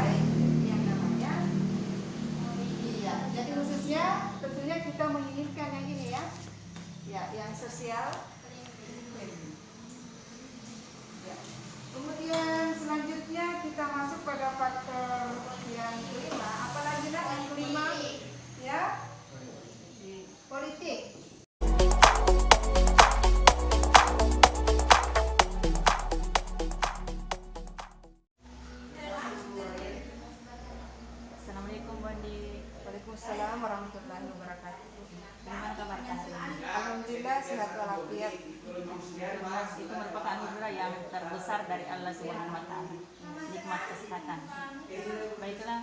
sesuai yang namanya iya. Jadi khususnya tentunya kita menginginkan yang ini ya, ya yang sosial. Ya. Kemudian selanjutnya kita masuk pada faktor yang kelima, apalagi nak yang kelima ya, politik. Assalamualaikum Bondi. Waalaikumsalam warahmatullahi wabarakatuh. Bagaimana kabar hari ini? Alhamdulillah sehat walafiat. Itu merupakan anugerah yang terbesar dari Allah Subhanahu wa Ta'ala, nikmat kesehatan. Baiklah,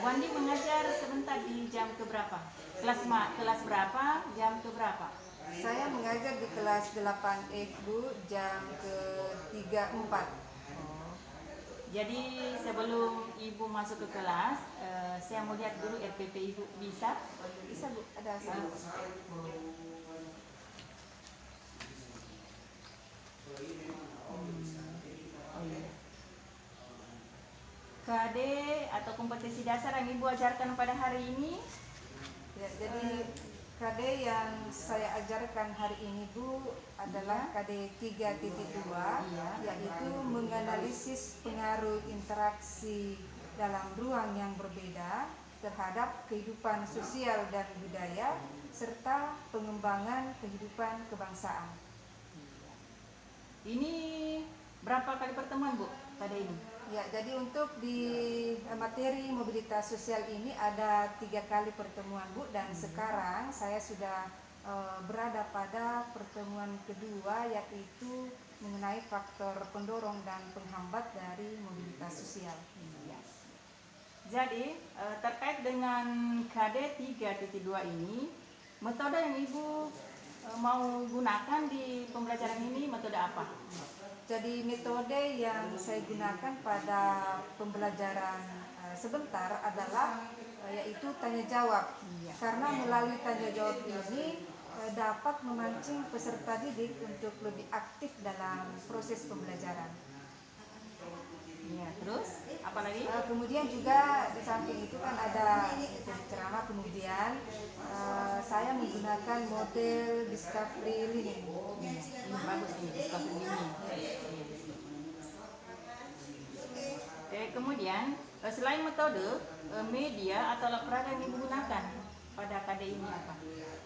Bondi mengajar sebentar di jam keberapa? Kelas berapa? Jam keberapa? Saya mengajar di kelas 8E Bu, jam ke-3-4. Jadi sebelum Ibu masuk ke kelas, saya mau lihat dulu RPP Ibu, bisa? Bisa Bu, ada saya. KD atau kompetensi dasar yang Ibu ajarkan pada hari ini? Ya, jadi KD yang saya ajarkan hari ini Bu adalah KD 3.2, yaitu menganalisis pengaruh interaksi dalam ruang yang berbeda terhadap kehidupan sosial dan budaya serta pengembangan kehidupan kebangsaan. Ini berapa kali pertemuan Bu pada ini? Ya, jadi untuk di materi mobilitas sosial ini ada 3 kali pertemuan Bu, dan sekarang saya sudah berada pada pertemuan kedua, yaitu mengenai faktor pendorong dan penghambat dari mobilitas sosial. Jadi terkait dengan KD 3.2 ini, metode yang Ibu mau gunakan di pembelajaran ini metode apa? Jadi metode yang saya gunakan pada pembelajaran sebentar adalah yaitu tanya jawab. Karena melalui tanya jawab ini dapat memancing peserta didik untuk lebih aktif dalam proses pembelajaran. Ya, terus apa lagi? Kemudian juga di samping itu kan ada ceramah, kemudian saya menggunakan model discovery learning. Ini bagus ini, discovery ini. Oke, kemudian selain metode, media atau alat peraga yang Ibu gunakan pada KD ini apa?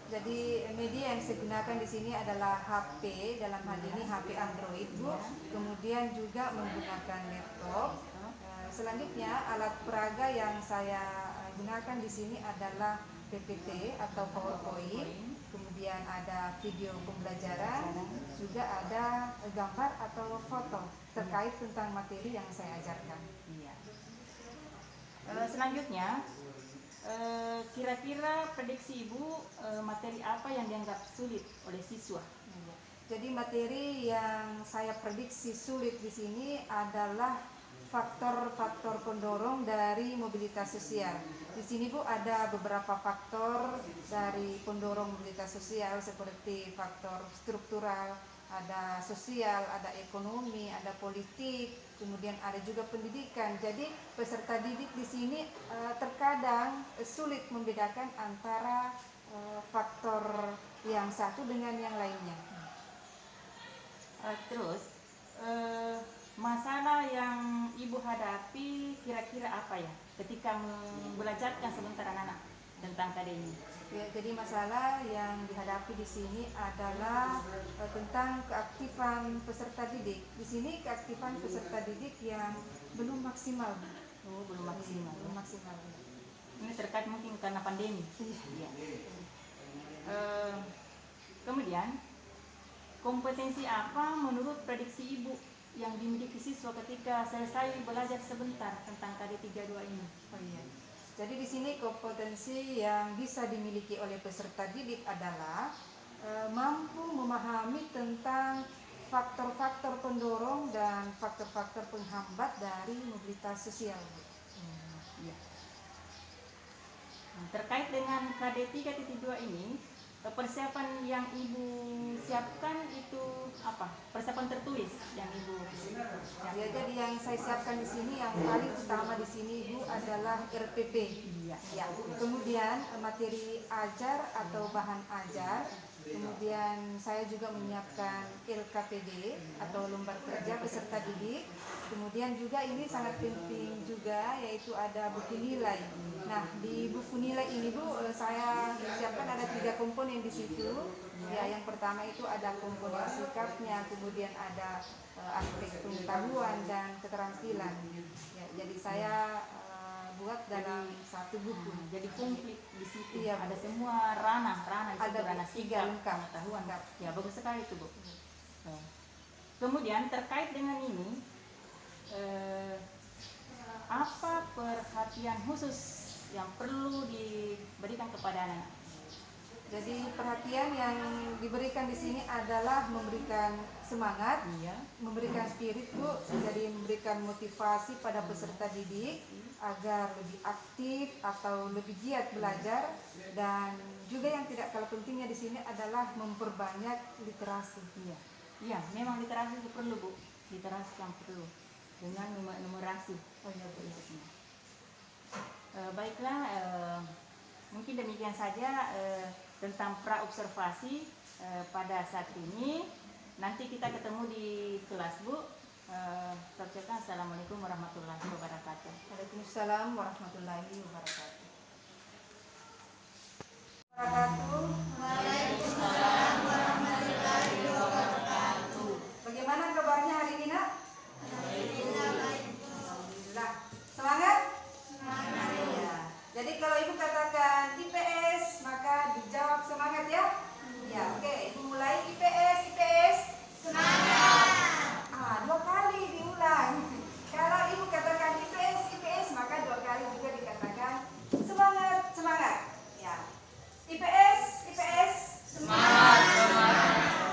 Jadi media yang saya gunakan di sini adalah HP, dalam hal ini HP Android Bu. Kemudian juga menggunakan laptop. Selanjutnya alat peraga yang saya gunakan di sini adalah PPT atau PowerPoint. Kemudian ada video pembelajaran, juga ada gambar atau foto terkait tentang materi yang saya ajarkan. Iya. Selanjutnya, kira-kira prediksi Ibu materi apa yang dianggap sulit oleh siswa? Jadi materi yang saya prediksi sulit di sini adalah faktor-faktor pendorong dari mobilitas sosial. Di sini Bu ada beberapa faktor dari pendorong mobilitas sosial seperti faktor struktural, ada sosial, ada ekonomi, ada politik, kemudian ada juga pendidikan. Jadi peserta didik di sini terkadang sulit membedakan antara faktor yang satu dengan yang lainnya. Terus masalah yang Ibu hadapi kira-kira apa ya ketika membelajarkan sebentar anak-anak tentang KD ini? Ya, jadi masalah yang dihadapi di sini adalah tentang keaktifan peserta didik. Di sini keaktifan peserta didik yang belum maksimal. Oh, belum maksimal. Belum maksimal. Ini terkait mungkin karena pandemi. Ya. Kemudian kompetensi apa menurut prediksi Ibu yang dimiliki siswa ketika selesai belajar sebentar tentang KD 32 ini? Oh iya. Jadi di sini kompetensi yang bisa dimiliki oleh peserta didik adalah mampu memahami tentang faktor-faktor pendorong dan faktor-faktor penghambat dari mobilitas sosial. Ya. Terkait dengan KD 3.2 ini, persiapan yang Ibu siapkan itu apa? Persiapan tertulis yang Ibu siapkan? Ya, jadi yang yang saya siapkan di sini yang paling utama di sini Ibu adalah RPP. Ya. Kemudian materi ajar atau bahan ajar. Kemudian saya juga menyiapkan LKPD atau lembar kerja peserta didik. Kemudian juga ini sangat penting juga yaitu ada buku nilai. Nah, di buku nilai ini Bu, saya siapkan ada 3 komponen di situ. Ya, yang pertama itu ada komponen sikapnya, kemudian ada aspek pengetahuan dan keterampilan. Ya, jadi saya buat dalam satu buku. Jadi komplit di situ. Iya, ada semua ranah di situ, ada ranah 3 sikap, lengkap. pengetahuan. Ya, bagus sekali itu, Bu. Kemudian terkait dengan ini, apa perhatian khusus yang perlu diberikan kepada anak? Jadi perhatian yang diberikan di sini adalah memberikan semangat, memberikan spirit Bu, jadi memberikan motivasi pada peserta didik agar lebih aktif atau lebih giat belajar, dan juga yang tidak kalah pentingnya di sini adalah memperbanyak literasi. Iya, memang literasi itu perlu Bu, literasi yang perlu dengan numerasi. Baiklah, mungkin demikian saja tentang praobservasi pada saat ini. Nanti kita ketemu di kelas Bu. Assalamualaikum warahmatullahi wabarakatuh. Waalaikumsalam warahmatullahi wabarakatuh. Waalaikumsalam warahmatullahi wabarakatuh. Bagaimana kabarnya hari ini Nak? Alhamdulillah. Semangat? Semangat. Ya. Jadi kalau Ibu katakan IPS, maka dijawab semangat ya. Ya, oke. Ibu mulai IPS. Semangat. 2 kali diulang. Kalau Ibu katakan IPS, maka 2 kali juga dikatakan semangat. Ya. IPS. Semangat.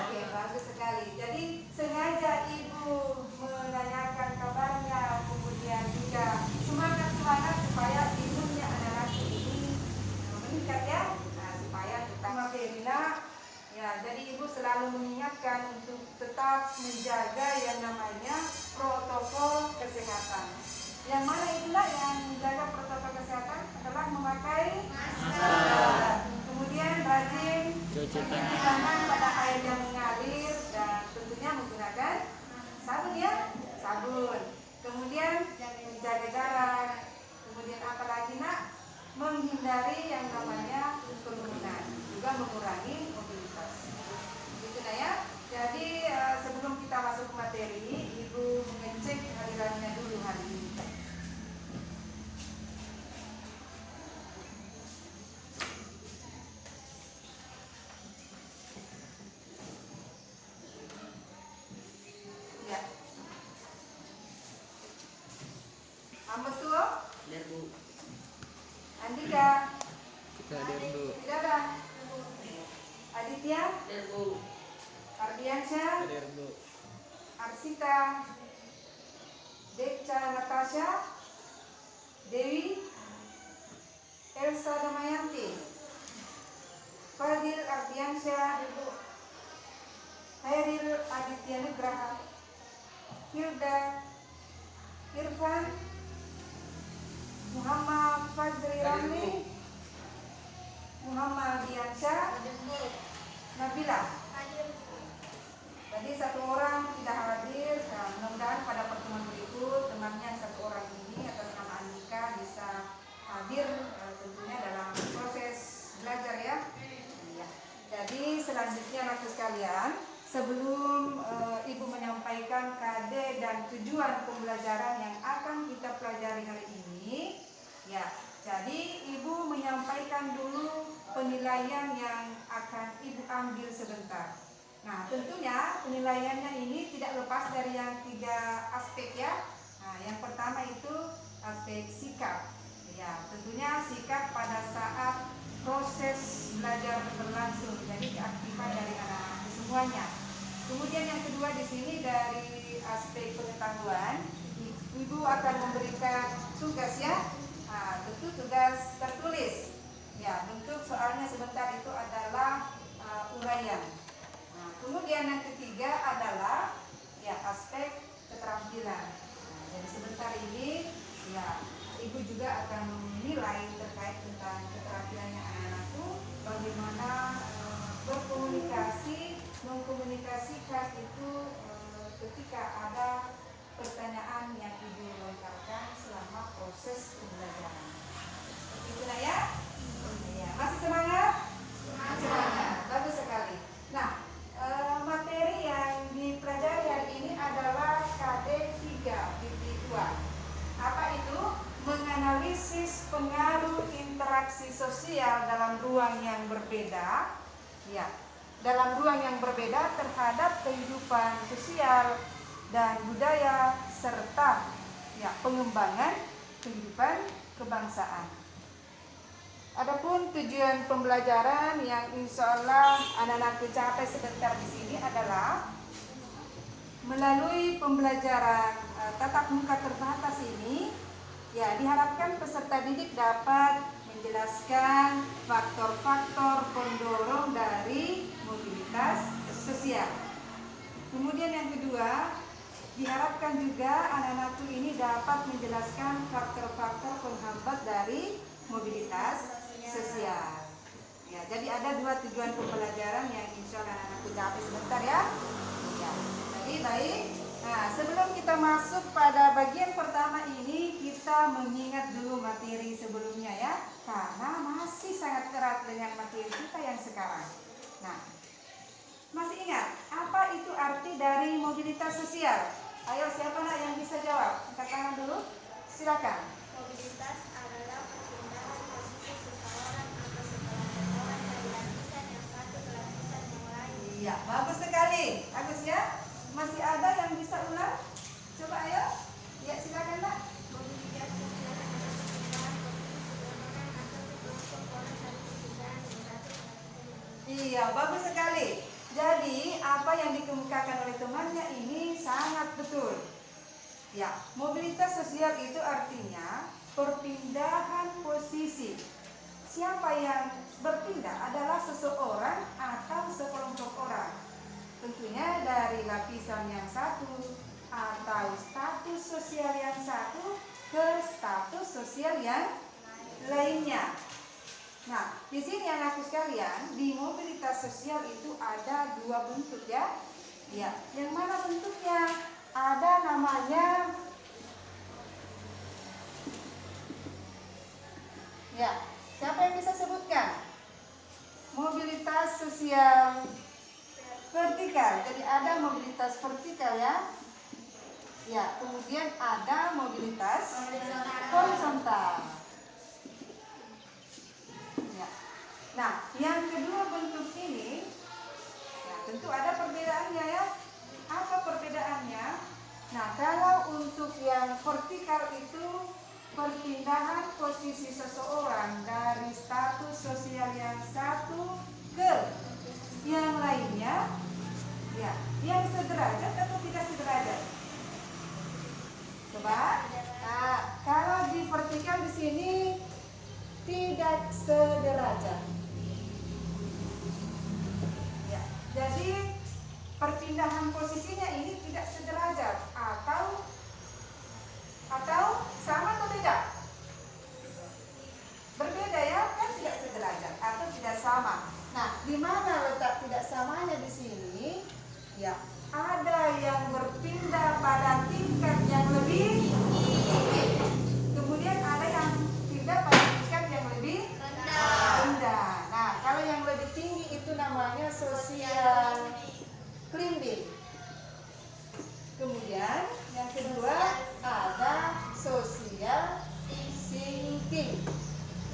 Oke, bagus sekali. Jadi sengaja Ibu menanyakan kabarnya, kemudian juga semangat supaya imunnya anak-anak ini meningkat ya. Nah, supaya tetap materi ya, jadi Ibu selalu mengingatkan untuk tetap menjaga yang namanya protokol kesehatan. Yang mana itulah yang menjaga protokol kesehatan adalah memakai masker. Kemudian rajin cuci tangan pada air yang mengalir dan tentunya menggunakan sabun ya, sabun. Kemudian menjaga jarak. Kemudian apalagi Nak? Menghindari yang namanya kerumunan, juga mengurangi mobilitas. Gitu nah ya. Jadi sebelum kita masuk ke materi, Ibu mengecek hadirannya dulu hari ini. Ya. Ambos tuh? Bu. Andika. Kita hadir Bu. Tidak. Aditya. Bu. Ardiansyah. Hadir Bu. Arsita. Deca Natasha. Dewi. Elsa Damayanti. Fadil Ardiansyah. Hairil Aditya Nugraha. Hilda. Irfan. Muhammad Fazri Ramli. Muhammad Diansyah. Nabila. Tadi 1 orang tidak hadir. Nah, mudah-mudahan pada pertemuan berikut temannya 1 orang ini atas nama Andika bisa hadir tentunya dalam proses belajar ya. Jadi selanjutnya anak sekalian, sebelum Ibu menyampaikan KD dan tujuan pembelajaran yang akan kita pelajari hari ini, ya, jadi Ibu menyampaikan dulu penilaian yang akan Ibu ambil sebentar. Nah, tentunya penilaiannya ini tidak lepas dari yang 3 aspek ya. Nah, yang pertama itu aspek sikap. Ya, tentunya sikap pada saat proses belajar berlangsung. Jadi keaktifan dari anak-anak semuanya. Kemudian yang kedua di sini dari aspek pengetahuan, Ibu akan memberikan tugas ya. Nah, tentu tugas tertulis. Ya, bentuk soalnya sebentar itu adalah uraian. Kemudian yang ketiga adalah ya aspek keterampilan. Jadi sebentar ini, ya Ibu juga akan menilai terkait tentang keterampilannya anak-anakku, bagaimana berkomunikasi, mengkomunikasikan itu ketika ada pertanyaan yang Ibu lontarkan selama proses pembelajaran. Seperti itu lah ya. Ya, masih semangat? Semangat. Bagus sekali. Nah, materi yang dipelajari hari ini adalah KD 3.2. Apa itu? Menganalisis pengaruh interaksi sosial dalam ruang yang berbeda. Ya, dalam ruang yang berbeda terhadap kehidupan sosial dan budaya serta ya pengembangan kehidupan kebangsaan. Adapun tujuan pembelajaran yang insya Allah anak-anak capai sebentar di sini adalah melalui pembelajaran tatap muka terbatas ini, ya diharapkan peserta didik dapat menjelaskan faktor-faktor pendorong dari mobilitas sosial. Kemudian yang kedua, diharapkan juga anak-anakku ini dapat menjelaskan faktor-faktor penghambat dari mobilitas sosial. Ya, jadi ada dua tujuan pembelajaran yang insya Allah anak-anakku capai sebentar ya. Ya, jadi baik. Nah, sebelum kita masuk pada bagian pertama ini, kita mengingat dulu materi sebelumnya ya, karena masih sangat erat dengan materi kita yang sekarang. Nah, masih ingat apa itu arti dari mobilitas sosial? Ayo, siapa nak yang bisa jawab? Angkat tangan dulu. Silakan. Mobilitas adalah perpindahan posisi seseorang atau sekelompok orang dari lapisan yang satu ke lapisan yang lain. Iya, bagus sekali. Bagus ya. Masih ada yang bisa ulang? Coba ayo. Ya, silakan nak. Mobilitas sosial adalah perpindahan posisi seseorang atau sekelompok orang dari lapisan yang satu ke lapisan yang lain. Iya, bagus sekali. Jadi, apa yang dikemukakan oleh temannya ini sangat betul. Ya, mobilitas sosial itu artinya perpindahan posisi. Siapa yang berpindah adalah seseorang atau sekelompok orang. Tentunya dari lapisan yang satu atau status sosial yang satu ke status sosial yang lainnya. Nah, di sini anak-anakku sekalian, di mobilitas sosial itu ada dua bentuk ya. Ya, yang mana bentuknya? Ada namanya ya, siapa yang bisa sebutkan? Mobilitas sosial vertikal. Jadi ada mobilitas vertikal ya. Ya, kemudian ada mobilitas horizontal. Ya. Nah, yang kedua bentuk ini, ya, tentu ada perbedaannya ya. Apa perbedaannya? Nah, kalau untuk yang vertikal itu perpindahan posisi seseorang dari status sosial yang satu ke yang lainnya, ya, yang sederajat atau tidak sederajat? Coba. Nah, kalau di vertikal di sini tidak sederajat. Ya, jadi perpindahan posisinya ini tidak sederajat atau sama atau beda? Berbeda ya, kan tidak sederajat atau tidak sama. Nah, di mana letak tidak samanya di sini? Ya, ada yang berpindah pada tingkat yang lebih tinggi. Kemudian ada yang pindah pada tingkat yang lebih rendah. Nah, kalau yang lebih tinggi itu namanya social climbing. Kemudian yang kedua ada social sinking.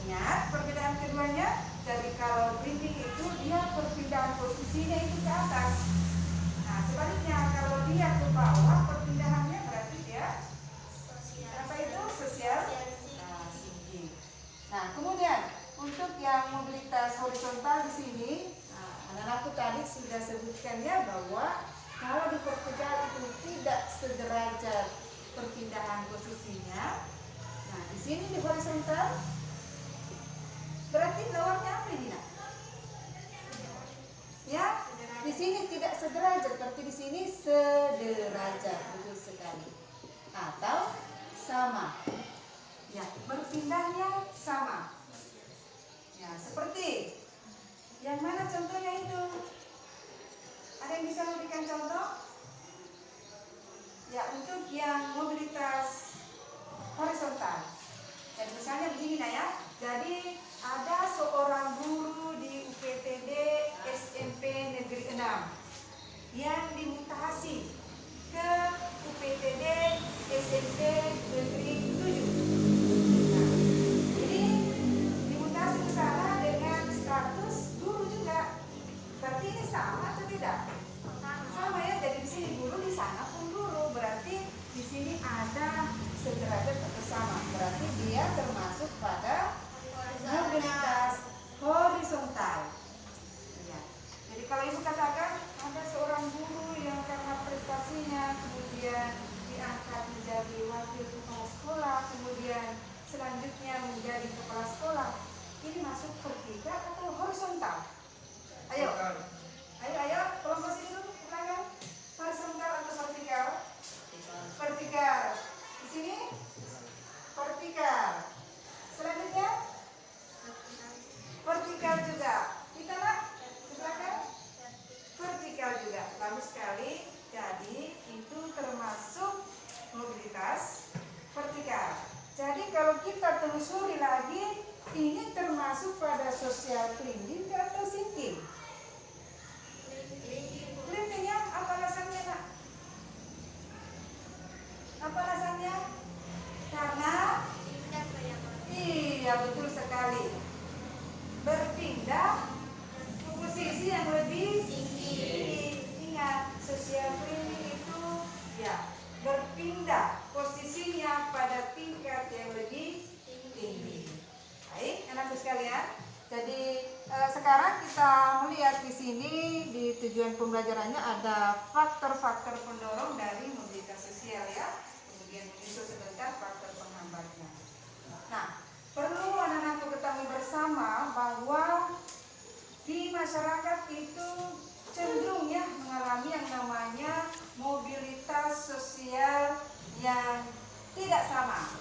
Ingat perbedaan keduanya? Jadi kalau climbing itu dia perpindahan posisinya itu ke atas. Nah, sebaliknya kalau dia ke bawah perpindahannya berarti dia apa itu? Social sinking. Nah, kemudian untuk yang mobilitas horizontal di sini, anak-anakku tadi sudah sebutkan ya bahwa kalau di vertikal itu tidak sederajat perpindahan posisinya. Nah, di sini di horizontal berarti lawannya apa ini? Nak? Ya, di sini tidak sederajat, berarti di sini sederajat, betul sekali. Atau contohnya itu? Ada yang bisa memberikan contoh? Ya, untuk yang mobilitas horizontal. Jadi misalnya begini nah ya. Jadi ada seorang guru di UPTD SMP Negeri 6 yang dimutasi ke UPTD SMP Negeri 7. Nah, jadi dimutasi ke sana dengan status guru juga. Berarti ini sama atau tidak? Sama ya. Jadi di sini guru, di sana pun guru. Berarti di sini ada sederajat atau sama. Berarti dia termasuk pada mobilitas horizontal. Ya. Jadi kalau ibu katakan ada seorang guru yang karena prestasinya kemudian diangkat menjadi wakil kepala sekolah, kemudian selanjutnya menjadi kepala sekolah, ini masuk vertikal atau horizontal? Ayo, kelompok sini dulu, ulangan. Horizontal atau vertikal? Vertikal. Di sini vertikal. Selanjutnya vertikal juga. Kita nak di belakang vertikal juga. Bagus sekali. Jadi itu termasuk mobilitas vertikal. Jadi kalau kita telusuri lagi, ini termasuk pada social climbing atau sinking? Climbing ya, apa alasannya nak? Apa alasannya? Karena iya, betul sekali. Berpindah ke posisi yang lebih tinggi. Ingat, social climbing itu ya berpindah posisinya pada tingkat yang lebih tinggi. Baik, anakku sekalian. Jadi sekarang kita melihat di sini di tujuan pembelajarannya ada faktor-faktor pendorong dari mobilitas sosial ya. Kemudian menyusul sebentar faktor penghambatnya. Nah, perlu anak-anakku ketahui bersama bahwa di masyarakat itu cenderung ya mengalami yang namanya mobilitas sosial yang tidak sama.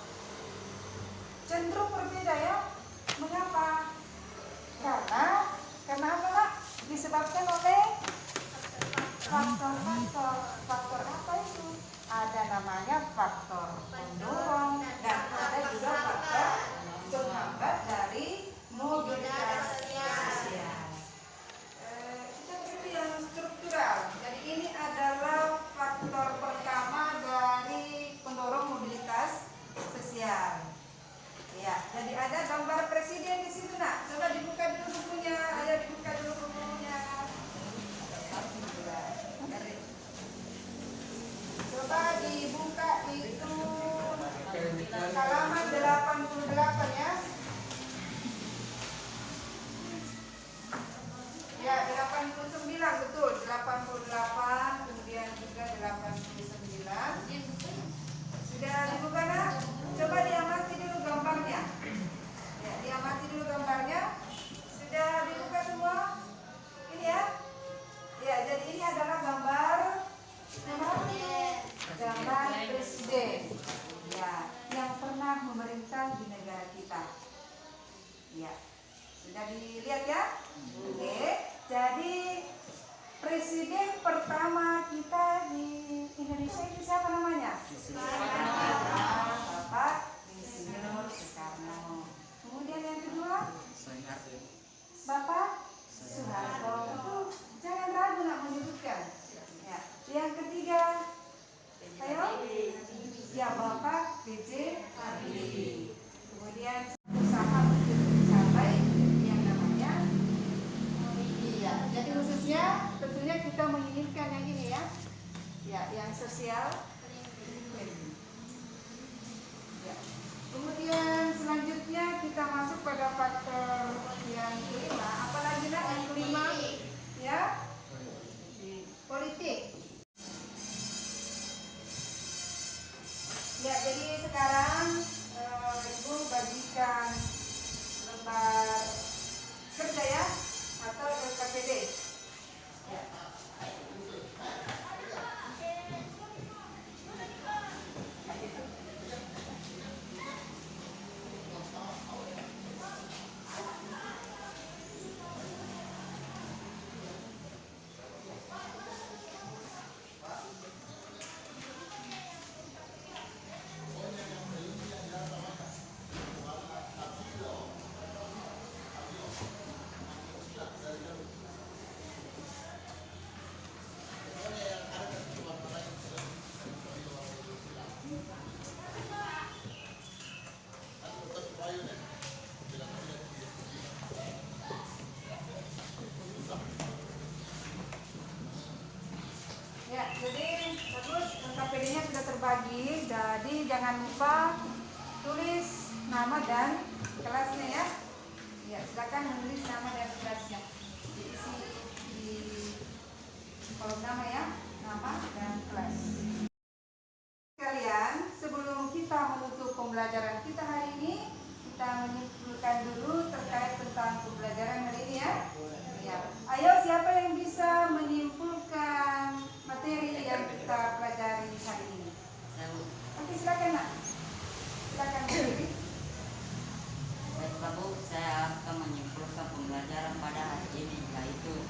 Cenderung berbeda ya. Mengapa? Karena apa Pak? Disebabkan oleh faktor-faktor. Faktor apa itu? Ada namanya faktor pendorong dan ada juga faktor penghambat dari mobilitas sosial. Kita beri yang struktural. Jadi ini adalah faktor pertama dari pendorong mobilitas sosial. Ya, jadi ada gambar presiden di situ nak. Coba dibuka dulu bukunya. Ayo dibuka dulu bukunya. Coba dibuka itu halaman 88 ya. Ya, 89 betul. 88 kemudian juga 89. Sudah dibuka nak? Coba diamati dulu gambarnya. Ya, diamati dulu gambarnya. Sudah dibuka semua? Ini ya. Ya, jadi ini adalah gambar presiden. Ya, yang pernah memerintah di negara kita. Ya. Sudah dilihat ya? Oke. Jadi presiden pertama kita di Indonesia itu siapa namanya? Bapak Insinyur Soekarno. Kemudian yang kedua, Bapak Soeharto. Itu jangan ragu nak menyebutkan. Ya. Yang ketiga, ayo, ya Bapak B.J. Habibie. Kemudian usaha untuk mencapai yang namanya iya. Jadi khususnya tentunya kita menginginkan yang ini ya. Ya, yang sosial. Ya. Kemudian selanjutnya kita masuk pada faktor yang kelima. Apalagi nak yang kelima? Ya, politik. Ya, jadi sekarang Ibu bagikan lembar kerja ya atau LKPD. Ya. jangan lupa tulis nama dan kelasnya ya. Ya, silakan menulis nama dan kelasnya. Diisi di kolom nama ya, nama dan kelas. Kalian, sebelum kita menutup pembelajaran kita hari ini, kita menyimpulkan dulu terkait tentang pembelajaran hari ini ya. Ya. Ayo, siapa yang bisa menyimpulkan materi yang kita pelajari hari ini? Oke, silakan nak. Silakan berdiri. Baik Pak Bu, saya akan menyimpulkan pembelajaran pada hari ini, yaitu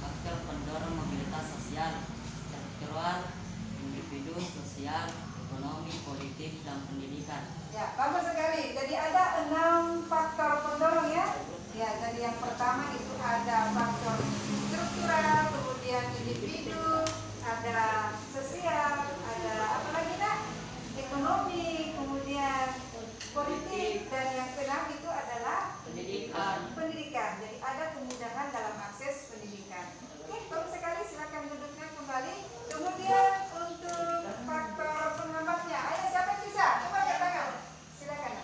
faktor pendorong mobilitas sosial, struktural, individu, sosial, ekonomi, politik, dan pendidikan. Ya, bagus sekali. Jadi ada 6 faktor pendorong ya. Ya, jadi yang pertama itu ada faktor struktural, kemudian individu, ada sosial, ada apa lagi nak? Ekonomi, kemudian politik, dan yang keenam itu adalah pendidikan. Jadi ada kemudahan dalam akses pendidikan. Oke, bagus sekali. Silakan duduknya kembali. Kemudian untuk faktor penghambatnya, ayo siapa yang bisa? Coba angkat tangan. Silakan.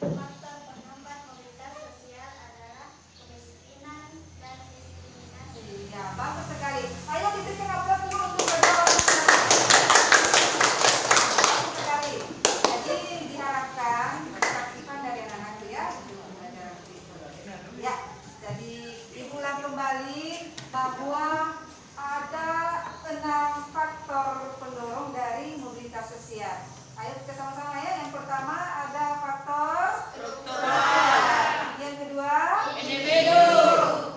Faktor penghambat mobilitas sosial adalah kemiskinan dan diskriminasi. Ya, bagus sekali. Ayo diberikan aplaus dulu untuk berdua. Bagus sekali. Jadi diharapkan keaktifan dari anak-anak itu ya untuk pembelajaran itu. Ya, jadi Ibu ulang kembali bahwa ada 6 faktor pendorong dari mobilitas sosial. Ayo kita sama-sama ya. Yang pertama ada faktor struktural. Yang kedua individu.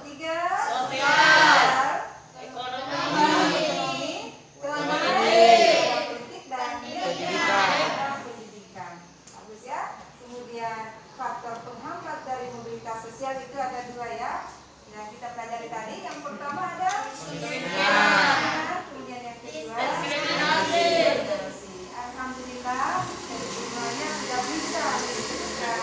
Tiga sosial. Ekonomi. Politik dan pendidikan. Bagus ya. Kemudian faktor penghambat dari mobilitas sosial itu ada 2 ya. Yang kita pelajari tadi, yang pertama ada kemudian yang kedua diskriminasi. Alhamdulillah, dari semuanya sudah bisa disebutkan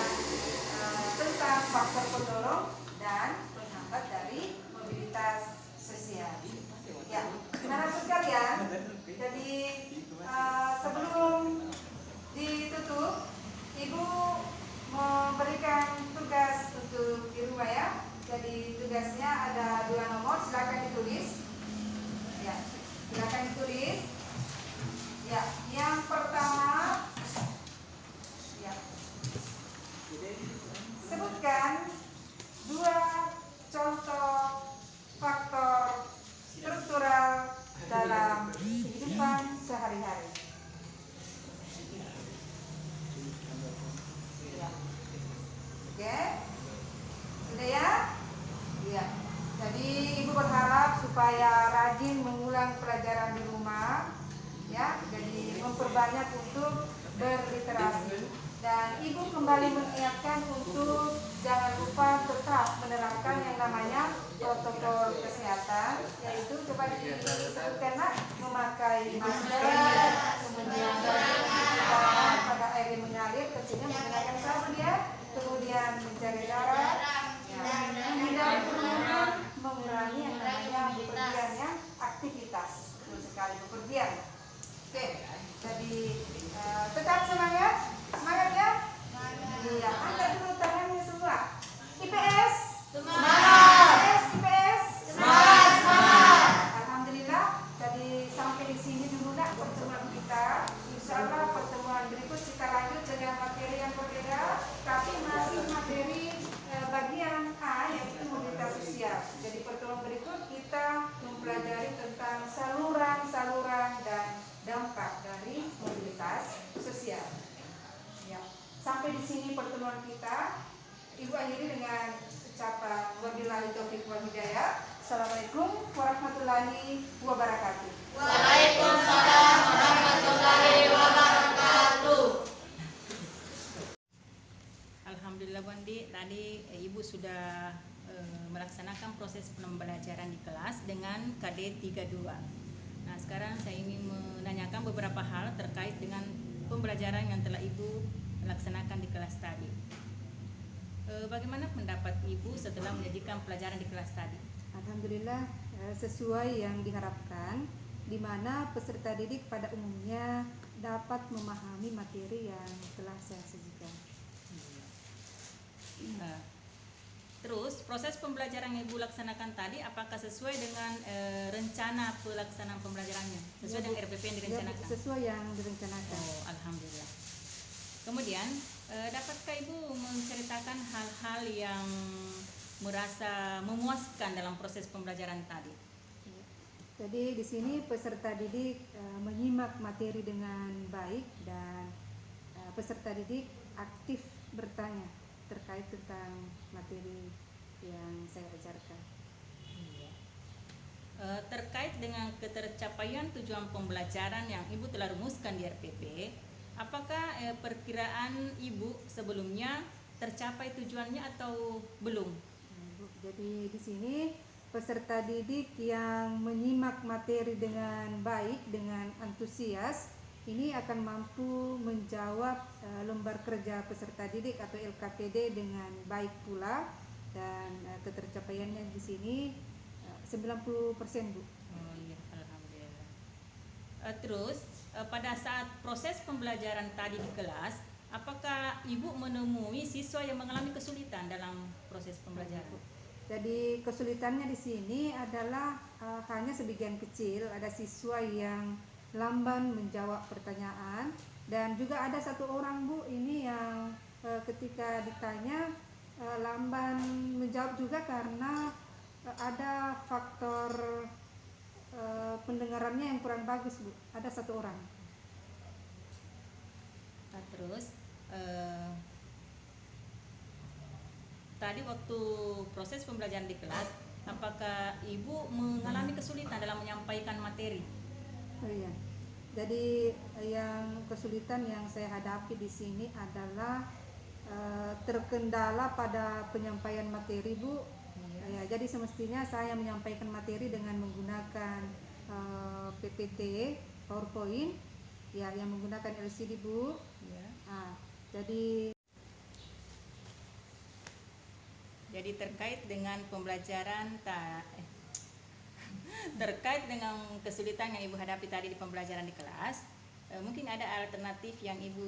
tentang faktor pendorong dan penghambat dari mobilitas sosial. Ya, anak-anak sekalian, jadi sebelum ditutup, Ibu memberikan tugas untuk di rumah ya. Jadi tugasnya ada 2 nomor, silakan ditulis. Ya, silakan ditulis. Ya, yang pertama, ya, sebutkan 2 contoh faktor struktural dalam kehidupan sehari-hari. Ya. Oke, sudah ya? Iya. Jadi Ibu berharap supaya rajin mengulang pelajaran di rumah, ya. Jadi memperbanyak untuk berliterasi. Dan Ibu kembali mengingatkan untuk jangan lupa tetap menerapkan yang namanya protokol kesehatan, yaitu coba disebutkan nak, memakai masker, kemudian pada air yang mengalir, tentunya menggunakan sabun ya, kemudian menjaga jarak, menghindari kerumunan, mengurangi yang namanya bepergian ya, aktivitas. Betul sekali, bepergian. Oke, jadi tetap semangat, semangat ya. Iya, angkat dulu tangannya semua. IPS, semangat. IPS, semangat, semangat. Alhamdulillah, jadi sampai di sini dulu nak pertemuan kita. Insya Allah pertemuan berikut kita lanjut dengan materi yang berbeda, tapi masih materi bagian A, yaitu mobilitas sosial. Jadi pertemuan berikut kita mempelajari tentang saluran-saluran dan dampak dari mobilitas sosial. Ya. Sampai di sini pertemuan kita. Ibu akhiri dengan ucapan wabillahi taufiq wal hidayah. Assalamualaikum warahmatullahi wabarakatuh. Waalaikumsalam warahmatullahi wabarakatuh. Alhamdulillah Bondi, tadi Ibu sudah melaksanakan proses pembelajaran di kelas dengan KD 32. Nah, sekarang saya ingin menanyakan beberapa hal terkait dengan pembelajaran yang telah Ibu laksanakan di kelas tadi. Bagaimana pendapat Ibu setelah menyajikan pelajaran di kelas tadi? Alhamdulillah sesuai yang diharapkan, di mana peserta didik pada umumnya dapat memahami materi yang telah saya sajikan. Terus proses pembelajaran yang Ibu laksanakan tadi apakah sesuai dengan rencana pelaksanaan pembelajarannya? Sesuai dengan RPP yang direncanakan? Sesuai yang direncanakan. Oh, alhamdulillah. Kemudian dapatkah Ibu menceritakan hal-hal yang merasa memuaskan dalam proses pembelajaran tadi? Jadi di sini peserta didik menyimak materi dengan baik dan peserta didik aktif bertanya terkait tentang materi yang saya ajarkan. Terkait dengan ketercapaian tujuan pembelajaran yang Ibu telah rumuskan di RPP, apakah perkiraan Ibu sebelumnya tercapai tujuannya atau belum? Jadi di sini peserta didik yang menyimak materi dengan baik, dengan antusias, ini akan mampu menjawab lembar kerja peserta didik atau LKPD dengan baik pula, dan ketercapaiannya di sini 90%, Bu. Oh iya, alhamdulillah. Terus pada saat proses pembelajaran tadi di kelas, apakah Ibu menemui siswa yang mengalami kesulitan dalam proses pembelajaran? Jadi kesulitannya di sini adalah hanya sebagian kecil, ada siswa yang lamban menjawab pertanyaan, dan juga ada satu orang, Bu, ini yang ketika ditanya lamban menjawab juga karena ada faktor pendengarannya yang kurang bagus, Bu. Ada satu orang. Terus tadi waktu proses pembelajaran di kelas, apakah Ibu mengalami kesulitan dalam menyampaikan materi? Oh iya. Jadi yang kesulitan yang saya hadapi di sini adalah terkendala pada penyampaian materi, Bu. Ya, jadi semestinya saya menyampaikan materi dengan menggunakan PPT, PowerPoint, ya, yang menggunakan LCD, Bu. Ya. Jadi terkait dengan pembelajaran terkait dengan kesulitan yang Ibu hadapi tadi di pembelajaran di kelas, mungkin ada alternatif yang Ibu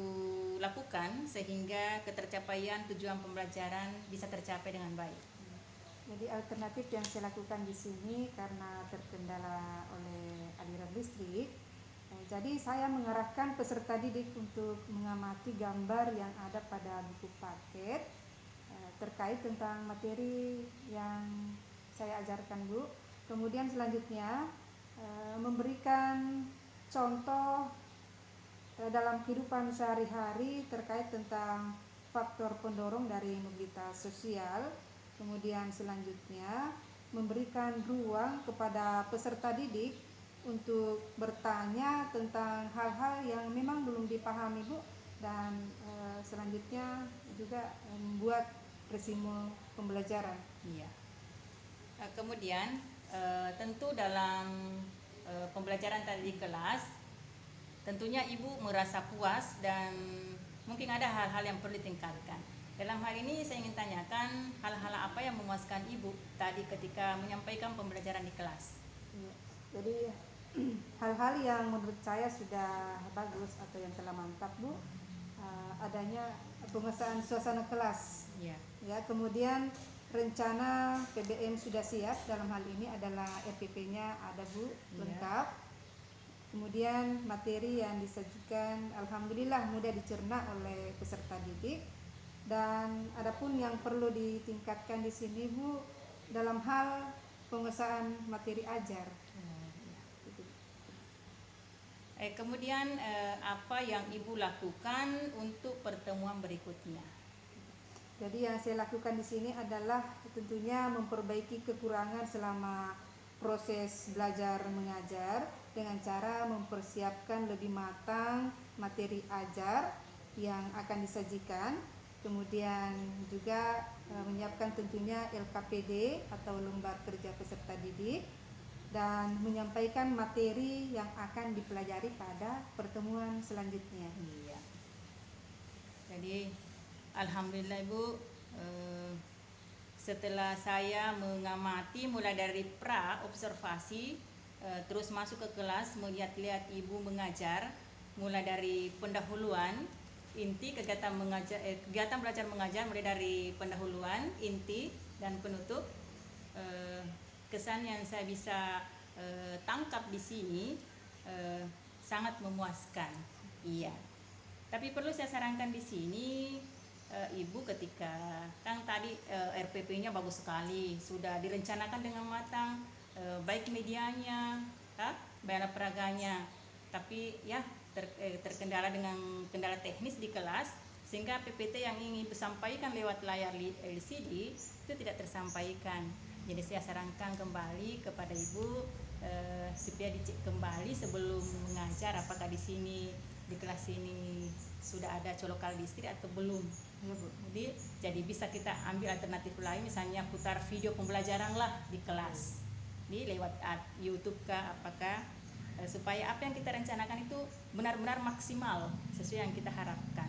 lakukan sehingga ketercapaian tujuan pembelajaran bisa tercapai dengan baik. Jadi alternatif yang saya lakukan di sini karena terkendala oleh aliran listrik, jadi saya mengarahkan peserta didik untuk mengamati gambar yang ada pada buku paket terkait tentang materi yang saya ajarkan, Bu. Kemudian selanjutnya memberikan contoh dalam kehidupan sehari-hari terkait tentang faktor pendorong dari mobilitas sosial. Kemudian selanjutnya memberikan ruang kepada peserta didik untuk bertanya tentang hal-hal yang memang belum dipahami, Bu, dan selanjutnya juga membuat resume pembelajaran. Iya. Kemudian tentu dalam pembelajaran tadi di kelas, tentunya Ibu merasa puas dan mungkin ada hal-hal yang perlu ditingkatkan. Dalam hal ini saya ingin tanyakan hal-hal apa yang memuaskan Ibu tadi ketika menyampaikan pembelajaran di kelas. Ya, jadi hal-hal yang menurut saya sudah bagus atau yang telah mantap, Bu, adanya pengesahan suasana kelas. Ya. Ya, kemudian rencana PBM sudah siap, dalam hal ini adalah RPP-nya ada, Bu, lengkap. Kemudian materi yang disajikan alhamdulillah mudah dicerna oleh peserta didik. Dan adapun yang perlu ditingkatkan di sini, Bu, dalam hal pengesahan materi ajar. Kemudian apa yang Ibu lakukan untuk pertemuan berikutnya? Jadi yang saya lakukan di sini adalah tentunya memperbaiki kekurangan selama proses belajar mengajar dengan cara mempersiapkan lebih matang materi ajar yang akan disajikan. Kemudian juga menyiapkan tentunya LKPD atau lembar kerja peserta didik, dan menyampaikan materi yang akan dipelajari pada pertemuan selanjutnya. Iya. Jadi alhamdulillah, Ibu, setelah saya mengamati mulai dari pra observasi terus masuk ke kelas melihat-lihat Ibu mengajar, mulai dari pendahuluan inti kegiatan belajar mengajar, mulai dari pendahuluan, inti, dan penutup. Kesan yang saya bisa tangkap di sini sangat memuaskan. Iya. Tapi perlu saya sarankan di sini, Ibu, ketika kan tadi RPP-nya bagus sekali, sudah direncanakan dengan matang, baik medianya, baik peraganya, tapi ya terkendala dengan kendala teknis di kelas, sehingga PPT yang ingin disampaikan lewat layar LCD itu tidak tersampaikan. Jadi saya sarankan kembali kepada Ibu supaya dicek kembali sebelum mengajar, apakah di sini di kelas ini sudah ada colokal listrik atau belum. Ya, Bu. Jadi bisa kita ambil alternatif lain, misalnya putar video pembelajaran lah di kelas, lewat YouTube kah, apakah, supaya apa yang kita rencanakan itu benar-benar maksimal sesuai yang kita harapkan.